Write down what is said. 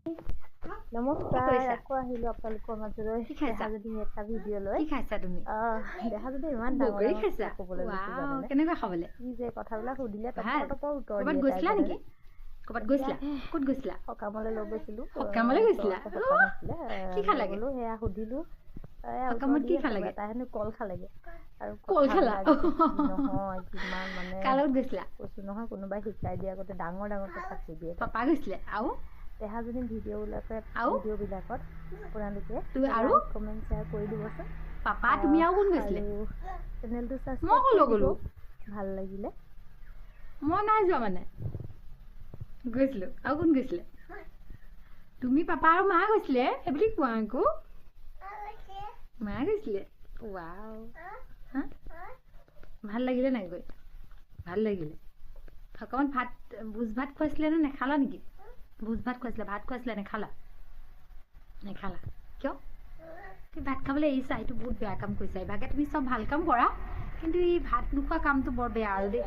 নমস্কাৰ আকৌ আহিলো আপোনালোকৰ মাজলৈ যদি এটা ভিডিঅ' লৈ কি খাইছা তুমি দেখা যদি ইমান বগৰী খাইছা ক'বলৈ কেনেকুৱা খাবলে কি যে কথাবিলাক সুধিলে ভাল টপৰ উত্তৰ ক'বাত গৈছিলা নেকি ক'বাত গৈছিলা ক'ত গৈছিলা সকামলৈ লৈ গৈছিলো সকামলৈ গৈছিলা কি খালাগে বোলো সেয়া সুধিলো সকামত কি খালাগে তাই হেনো কল খালাগে আৰু কল খালা নহয় কিমান মানে কাৰ লগত গৈছিলা কৈছো নহয় কোনোবাই শিকাই দিয়া আগতে ডাঙৰ কথা কৈ দিয়ে পাপা গৈছিলে আৰু দেহাজনী ভিডিঅ'বিলাকত আপোনালোকে আৰু কমেণ্ট শ্বেয়াৰ কৰি দিবচোন পাপা তুমি আৰু কোন গৈছিলে চেনেলটো মই ছাবস্ক্ৰাইব ক'লৈ গ'লো ভাল লাগিলে মই নাই যোৱা মানে গৈছিলোঁ আৰু কোন গৈছিলে তুমি পাপা আৰু মা গৈছিলে সেইবুলি কোৱা আকৌ মা গৈছিলে ৱাও হা ভাল লাগিলে নাই গৈ ভাল লাগিলে সকামত ভাত ভোজ ভাত খুৱাইছিলে নে নেখালা নেকি ভোজ ভাত খুৱাইছিলে ভাত খুৱাইছিলে নেখালা কিয় তুমি ভাত খাবলৈ এৰিছা এইটো বহুত বেয়া কাম কৰিছা ইভাগে তুমি চব ভাল কাম কৰা কিন্তু এই ভাত নোখোৱা কামটো বৰ বেয়া আৰু দেই